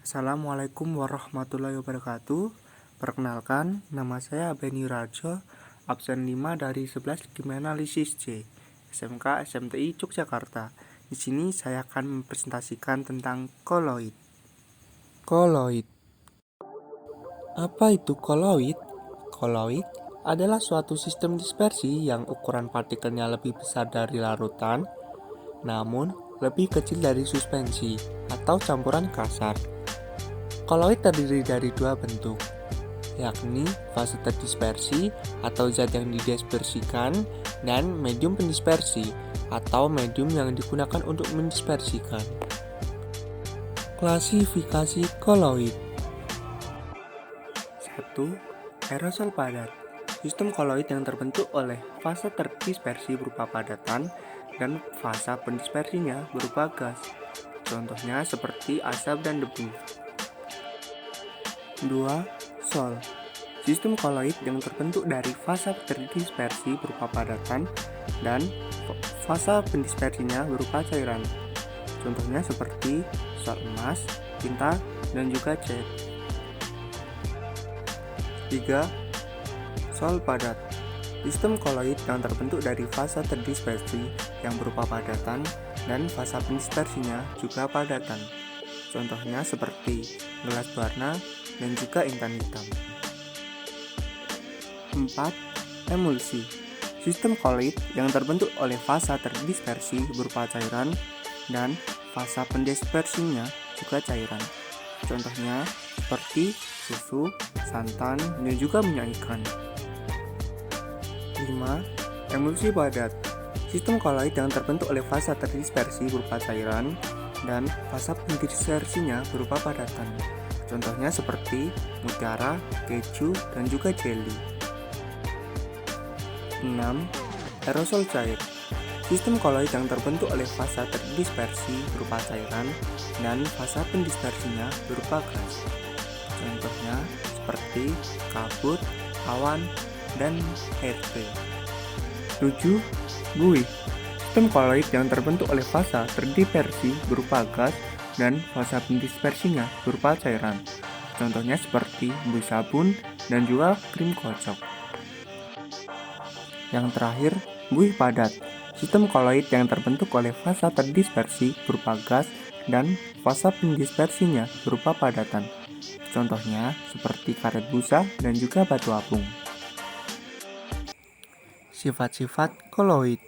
Assalamualaikum warahmatullahi wabarakatuh. Perkenalkan, nama saya Beni Rajo, absen 5 dari 11 Kriminalisis C, SMK SMTI Yogyakarta. Di sini saya akan mempresentasikan tentang koloid. Koloid. Apa itu koloid? Koloid adalah suatu sistem dispersi yang ukuran partikelnya lebih besar dari larutan, namun lebih kecil dari suspensi atau campuran kasar. Koloid terdiri dari dua bentuk, yakni fase terdispersi atau zat yang didispersikan dan medium pendispersi atau medium yang digunakan untuk mendispersikan. Klasifikasi koloid. 1. Aerosol padat. Sistem koloid yang terbentuk oleh fase terdispersi berupa padatan dan fase pendispersinya berupa gas. Contohnya seperti asap dan debu. 2. Sol. Sistem koloid yang terbentuk dari fase terdispersi berupa padatan dan fase pendispersinya berupa cairan. Contohnya seperti sol emas, tinta, dan juga cat. 3. Sol padat. Sistem koloid yang terbentuk dari fase terdispersi yang berupa padatan dan fase pendispersinya juga padatan. Contohnya seperti gelas warna dan juga intan hitam. 4. Emulsi. Sistem koloid yang terbentuk oleh fase terdispersi berupa cairan dan fase pendispersinya juga cairan. Contohnya seperti susu, santan, dan juga minyak ikan. 5. Emulsi padat. Sistem koloid yang terbentuk oleh fase terdispersi berupa cairan dan fase pendispersinya berupa padatan. Contohnya seperti mutiara, keju, dan juga jelly. 6. Aerosol cair. Sistem koloid yang terbentuk oleh fase terdispersi berupa cairan dan fase pendispersinya berupa gas. Contohnya seperti kabut, awan, dan air spray. 7. Buih. Sistem koloid yang terbentuk oleh fase terdispersi berupa gas dan fase pendispersinya berupa cairan. Contohnya seperti buih sabun dan juga krim kocok. Yang terakhir, buih padat. Sistem koloid yang terbentuk oleh fase terdispersi berupa gas dan fase pendispersinya berupa padatan. Contohnya seperti karet busa dan juga batu apung. Sifat-sifat koloid.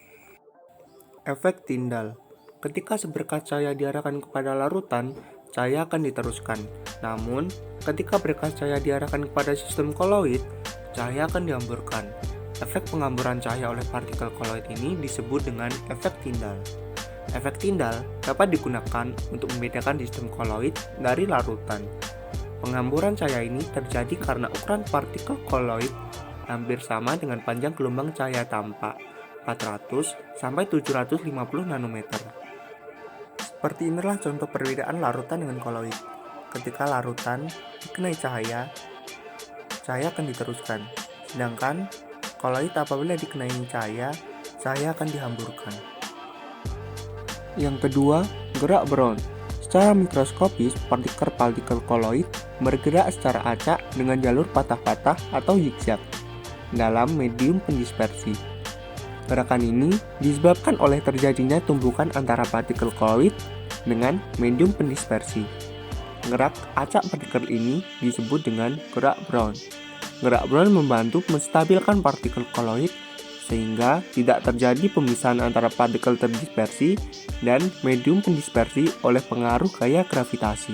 Efek tindal. Ketika seberkas cahaya diarahkan kepada larutan, cahaya akan diteruskan. Namun, ketika berkas cahaya diarahkan kepada sistem koloid, cahaya akan dihamburkan. Efek penghamburan cahaya oleh partikel koloid ini disebut dengan efek tindal. Efek tindal dapat digunakan untuk membedakan sistem koloid dari larutan. Penghamburan cahaya ini terjadi karena ukuran partikel koloid hampir sama dengan panjang gelombang cahaya tampak, 400 sampai 750 nanometer. Seperti inilah contoh perbedaan larutan dengan koloid. Ketika larutan dikenai cahaya, cahaya akan diteruskan. Sedangkan koloid apabila dikenai cahaya, cahaya akan dihamburkan. Yang kedua, gerak Brown. Secara mikroskopis, partikel-partikel koloid bergerak secara acak dengan jalur patah-patah atau zigzag dalam medium pendispersi. Gerakan ini disebabkan oleh terjadinya tumbukan antara partikel koloid dengan medium pendispersi. Gerak acak partikel ini disebut dengan gerak Brown. Gerak Brown membantu menstabilkan partikel koloid sehingga tidak terjadi pemisahan antara partikel terdispersi dan medium pendispersi oleh pengaruh gaya gravitasi.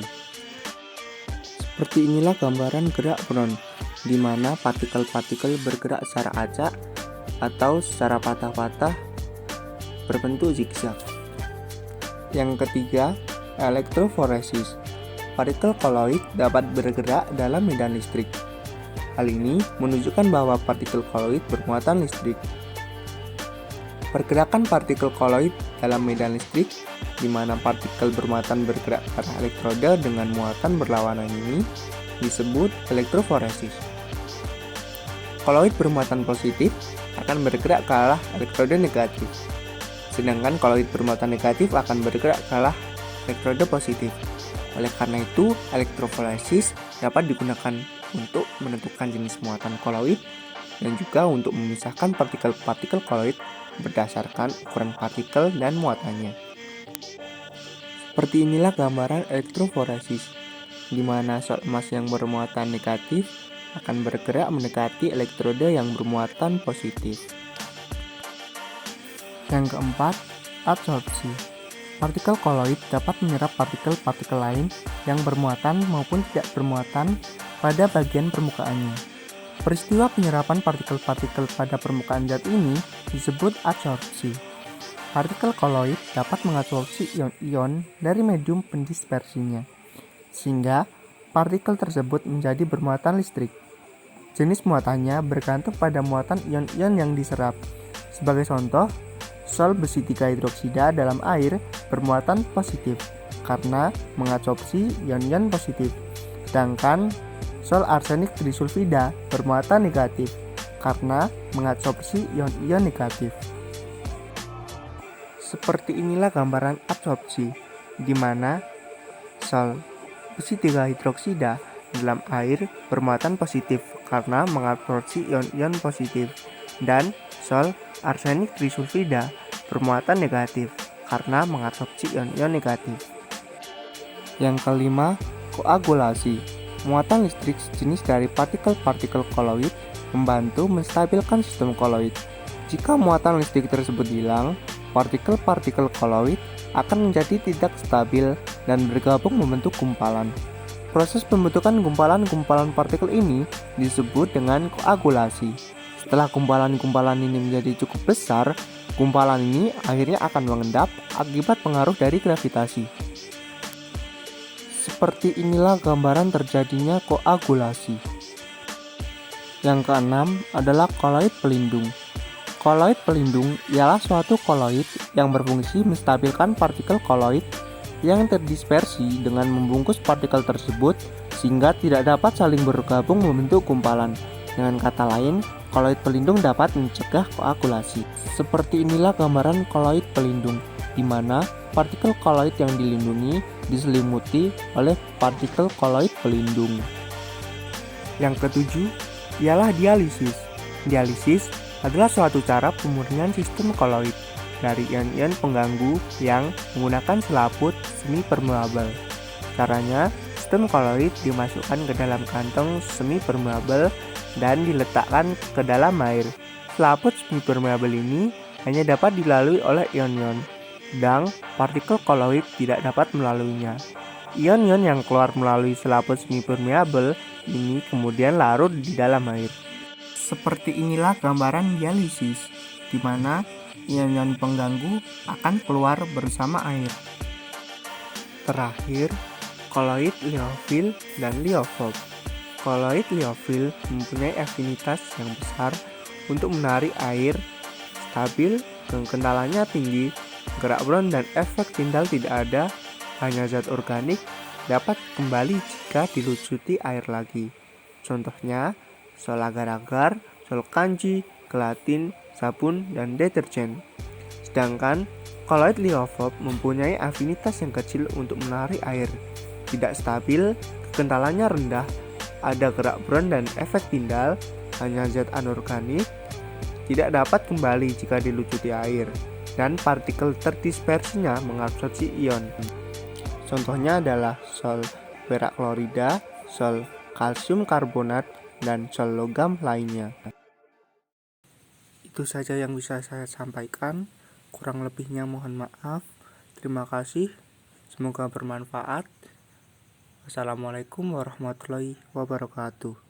Seperti inilah gambaran gerak Brown, di mana partikel-partikel bergerak secara acak atau secara patah-patah berbentuk zigzag. Yang ketiga, elektroforesis. Partikel koloid dapat bergerak dalam medan listrik. Hal ini menunjukkan bahwa partikel koloid bermuatan listrik. Pergerakan partikel koloid dalam medan listrik, di mana partikel bermuatan bergerak ke arah elektroda dengan muatan berlawanan ini, disebut elektroforesis. Koloid bermuatan positif akan bergerak ke arah elektroda negatif, sedangkan koloid bermuatan negatif akan bergerak ke arah elektroda positif. Oleh karena itu, elektroforesis dapat digunakan untuk menentukan jenis muatan koloid dan juga untuk memisahkan partikel-partikel koloid berdasarkan ukuran partikel dan muatannya. Seperti inilah gambaran elektroforesis, di mana sol emas yang bermuatan negatif akan bergerak mendekati elektroda yang bermuatan positif. Yang keempat, adsorpsi. Partikel koloid dapat menyerap partikel-partikel lain yang bermuatan maupun tidak bermuatan pada bagian permukaannya. Peristiwa penyerapan partikel-partikel pada permukaan zat ini disebut adsorpsi. Partikel koloid dapat mengabsorpsi ion-ion dari medium pendispersinya, sehingga partikel tersebut menjadi bermuatan listrik. Jenis muatannya bergantung pada muatan ion-ion yang diserap. Sebagai contoh, sol besi 3 hidroksida dalam air bermuatan positif karena mengabsorpsi ion-ion positif, sedangkan sol arsenik trisulfida bermuatan negatif karena mengabsorpsi ion-ion negatif. Seperti inilah gambaran absorpsi, di mana sol besi 3 hidroksida dalam air bermuatan positif karena mengabsorpsi ion-ion positif, dan sol arsenik trisulfida bermuatan negatif karena mengabsorpsi ion-ion negatif. Yang kelima, koagulasi. Muatan listrik sejenis dari partikel-partikel koloid membantu menstabilkan sistem koloid. Jika muatan listrik tersebut hilang, partikel-partikel koloid akan menjadi tidak stabil dan bergabung membentuk gumpalan. Proses pembentukan gumpalan-gumpalan partikel ini disebut dengan koagulasi. Setelah gumpalan-gumpalan ini menjadi cukup besar, gumpalan ini akhirnya akan mengendap akibat pengaruh dari gravitasi. Seperti inilah gambaran terjadinya koagulasi. Yang keenam adalah koloid pelindung. Koloid pelindung ialah suatu koloid yang berfungsi menstabilkan partikel koloid yang terdispersi dengan membungkus partikel tersebut sehingga tidak dapat saling bergabung membentuk gumpalan. Dengan kata lain, koloid pelindung dapat mencegah koagulasi. Seperti inilah gambaran koloid pelindung, di mana partikel koloid yang dilindungi diselimuti oleh partikel koloid pelindung. Yang ketujuh ialah dialisis. Dialisis adalah suatu cara pemurnian sistem koloid dari ion-ion pengganggu yang menggunakan selaput semi-permeabel. Caranya, sistem koloid dimasukkan ke dalam kantong semi-permeabel dan diletakkan ke dalam air. Selaput semi-permeabel ini hanya dapat dilalui oleh ion-ion, sedang partikel koloid tidak dapat melaluinya. Ion-ion yang keluar melalui selaput semi-permeabel ini kemudian larut di dalam air. Seperti inilah gambaran dialisis, di mana ion-ion pengganggu akan keluar bersama air. Terakhir, koloid liofil dan liofob. Koloid liofil mempunyai afinitas yang besar untuk menarik air, stabil, kekentalannya tinggi, gerak Brown dan efek Tyndall tidak ada, hanya zat organik dapat kembali jika dilucuti air lagi. Contohnya, sol agar-agar, sol kanji, gelatin, sabun, dan deterjen. Sedangkan koloid liofob mempunyai afinitas yang kecil untuk menarik air, tidak stabil, kekentalannya rendah, ada gerak Brown dan efek Tyndall, hanya zat anorganik, tidak dapat kembali jika dilucuti air, dan partikel terdispersinya mengabsorpsi ion. Contohnya adalah sol perak klorida, sol kalsium karbonat, dan sol logam lainnya. Itu saja yang bisa saya sampaikan. Kurang lebihnya mohon maaf. Terima kasih. Semoga bermanfaat. Wassalamualaikum warahmatullahi wabarakatuh.